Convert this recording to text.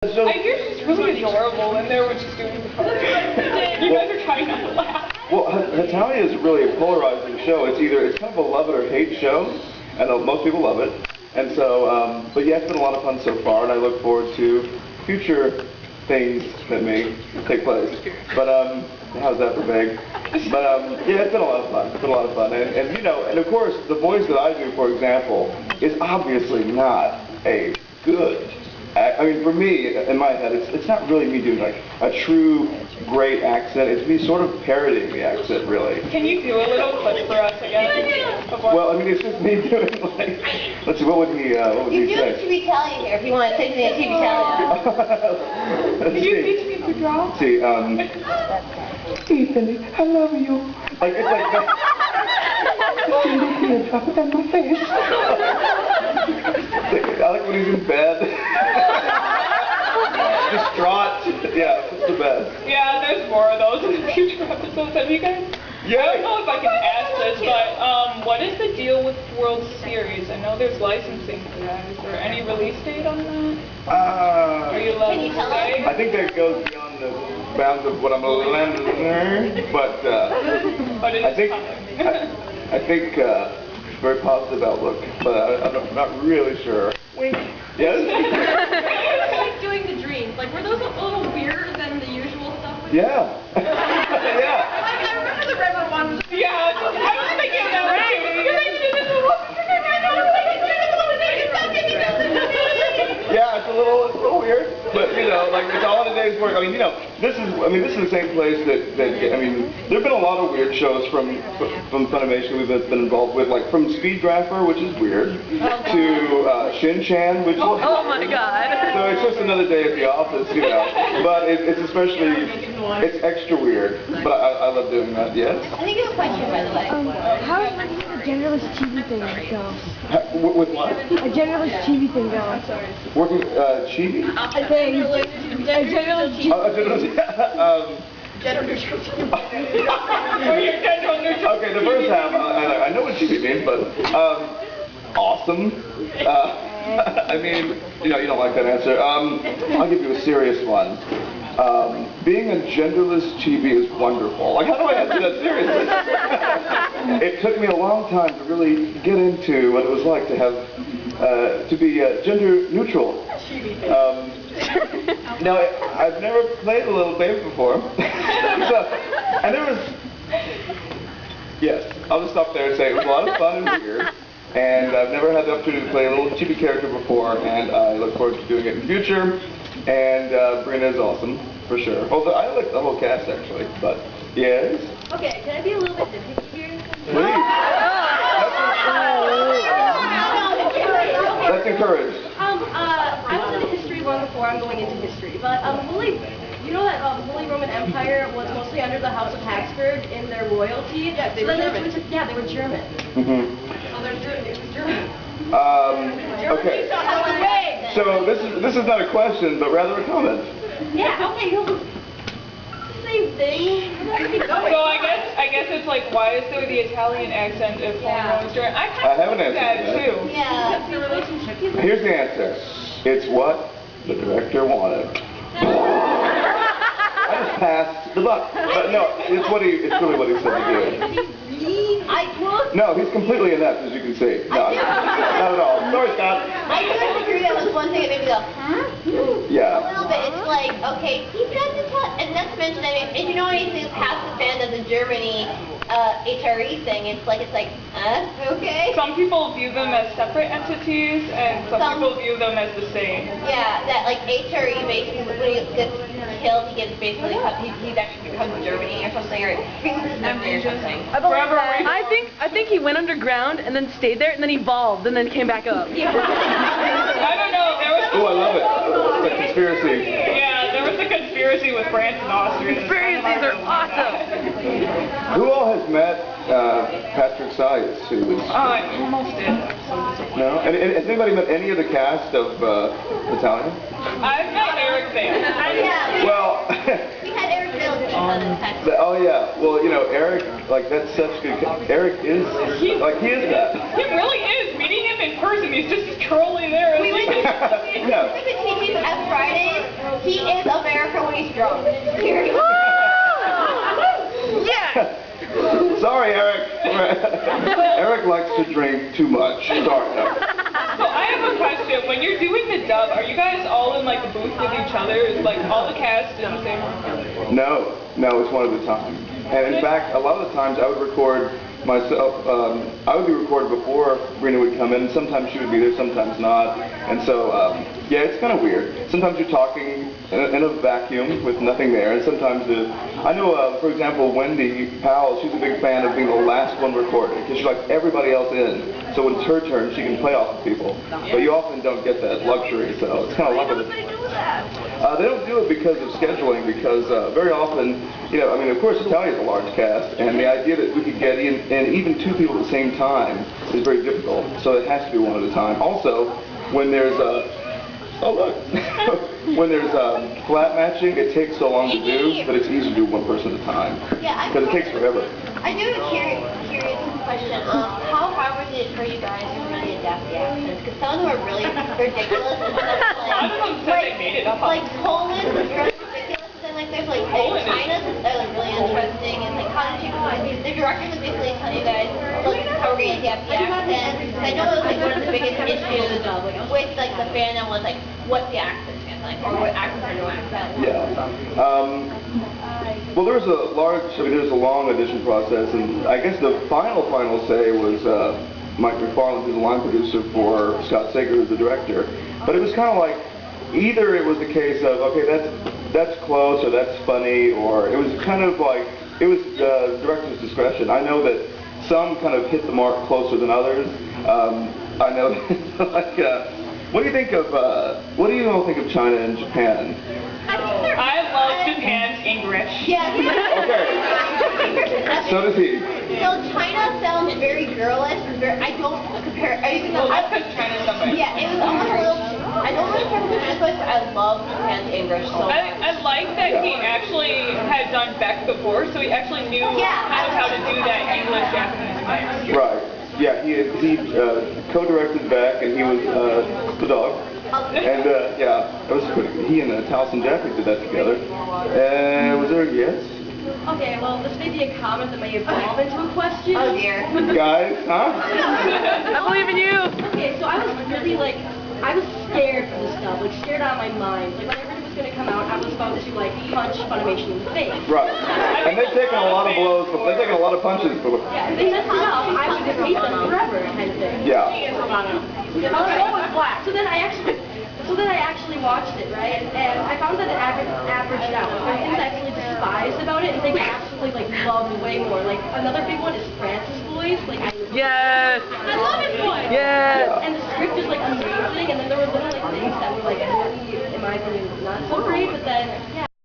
So, I hear she's really adorable in there when she's doing the part. You guys are trying not to laugh. well, Hetalia is really a polarizing show. It's kind of a love it or hate show, and most people love it. And so, but yeah, it's been a lot of fun so far, and I look forward to future things that may take place. But how's that for vague? But yeah, it's been a lot of fun. It's been a lot of fun, and you know, and of course, the voice that I do, for example, is obviously not a good. I mean, for me, in my head, it's not really me doing like a true great accent. It's me sort of parodying the accent, really. Can you do a little clip for us again? Well, I mean, it's just me doing like, let's see, what would he say? TV Italian here, if you want to take me to TV Italian. Can you teach me to draw? See, Ethan, I love you. Like, it's like that. Drop it on my face. I like when he's in bed. Distraught. Yeah, it's the best. Yeah, there's more of those in the future episodes. Have you guys? Yeah. I don't know if I can ask this, but what is the deal with World Series? I know there's licensing for that. Is there any release date on that? Are you allowed to say? I think that goes beyond the bounds of what I'm a learner, but I think very positive outlook, but I'm not really sure. Wink. Yes? Like doing the dreams. Like, were those a little weirder than the usual stuff? Yeah. Yeah. I remember the river ones. Yeah, I was thinking that way. Yeah, it's a little weird, but you know, like it's all in a day's work. I mean, you know, this is the same place that I mean, there've been a lot of weird shows from Funimation we've been involved with, like from Speed Grapher, which is weird, to Shin Chan, which is oh my God. So it's just another day at the office, you know. But it's it's extra weird. But I love doing that. Yes. I think you have a question, by the way. How is the genderless TV thing go? With what? A genderless TV thing go. I'm sorry. Working chibi? A thing. A genderless TV. Gender neutral. Okay, the first half, I know what chibi means, but awesome. I mean, you know, you don't like that answer. I'll give you a serious one. Being a genderless chibi is wonderful. Like, how do I answer that seriously? It took me a long time to really get into what it was like to have, to be gender neutral. Now, I've never played a little babe before. And there was, yes, I'll just stop there and say it was a lot of fun and weird. And I've never had the opportunity to play a little chibi character before, and I look forward to doing it in the future. And Brina is awesome, for sure. Although I like the whole cast, actually, but yes. Okay, can I be a little bit nitpicky here? Please. That's encouraged. I was in history long before I'm going into history, but you know that Holy Roman Empire was mostly under the House of Habsburg in their royalty? Yeah, they were German. Yeah, they were German. Mm-hmm. So it was German. Okay. So this is not a question, but rather a comment. Yeah. Okay. Same thing. So I guess it's like, why is there the Italian accent if Holy Roman's German? I have an answer that to that. too. Yeah. The relationship. Here's the answer. It's what the director wanted. I just passed the buck. But no, it's really what he said to do. No, he's completely inept, as you can see. No, not at all. Sorry, Scott. I do agree that was one thing that made me go, huh? Yeah. A little bit. It's like, okay, he's got this one, and not to mention, I mean, and you know anything past the fan of the Germany HRE thing, it's like, okay. Some people view them as separate entities, and some people view them as the same. Yeah, that like HRE basically, when he gets killed, he gets basically, he actually becomes Germany or something, or or something. I think he went underground and then stayed there and then evolved and then came back up. Yeah. I don't know. There was. Oh, I love it. It's a conspiracy. Yeah, there was a conspiracy with France and Austria. Conspiracies are awesome. Who all has met Patrick Sias, who was... I almost did. No? And has anybody met any of the cast of Italian? I've met Eric Van. Yeah. Well... We had Eric Bale. Oh yeah, well, you know, Eric, like, that's such good... Eric is, like, he is that. He really is. Meeting him in person, he's just as trolly there as he is. Yeah. Tuesdays and Fridays, he is America when he's drunk. Period. Yeah. Sorry, Eric. Eric likes to drink too much. Sorry, Eric. So I have a question. When you're doing the dub, are you guys all in like a booth with each other? Is like all the cast in the same room? No, it's one at a time. And in fact, a lot of the times I would record myself. I would be recorded before Rena would come in. Sometimes she would be there, sometimes not. And so, yeah, it's kind of weird. Sometimes you're talking in a vacuum with nothing there, and sometimes I know, for example, Wendy Powell, she's a big fan of being the last one recorded, because she likes everybody else in. So when it's her turn, she can play off of people. But you often don't get that luxury, so it's kind of lucky. They don't do it because of scheduling, because very often, I mean, of course, Italia's a large cast, and the idea that we could get in and even two people at the same time is very difficult. So it has to be one at a time. Also, when there's when there's flat matching, it takes so long to do, but it's easy to do one person at a time. Yeah, because it takes forever. I do have a curious question. How hard was it for you guys to really adapt the accents? Because some of them are really ridiculous. And like Poland is really ridiculous. And then like there's like China's are like really interesting. And like how did you the director was basically telling you guys like how we're gonna adapt the accent. I know it was like one of the biggest issues with like the fandom was like what the accents meant, like or what accents are no accent. Yeah. Well, there's a long audition process, and I guess the final say was Mike McFarland, who's the line producer for Scott Sager, who's the director. But it was kind of like, either it was the case of, okay, that's close, or that's funny, or it was kind of like, it was the director's discretion. I know that some kind of hit the mark closer than others. I know, like, what do you all think of China and Japan? I love Japan's English. Yeah. Okay. So does he. So China sounds very girlish. I don't compare. Even though I put China somewhere. Yeah, it was almost a little. I don't really care for this voice, but I love Japan's English so much. I like that he actually had done Beck before, so he actually knew kind of how to do that English Japanese mix. Right. Yeah, he co-directed Beck, and he was the dog. And yeah, that was pretty. He and Taliesin Jaffe did that together. Was there a yes? Okay, well, this may be a comment that may evolve into a question. Oh dear. Guys, huh? I believe in you. Okay, so I was really I was scared for this stuff, scared out of my mind. Like whenever it was going to come out, I was about to punch Funimation in the face. Right. And they've taken a lot of blows, but they've taken a lot of punches. Yeah, if they messed it up, I would hate them forever, kind of thing. Yeah. So then I actually watched it, right? And I found that it averaged out. There are things I actually despised about it, and things I absolutely loved way more. Like another big one is Francis' voice. Yes. I love his voice. Yes. And the script is amazing, and then there were little things that were really, in my opinion, not so great. But then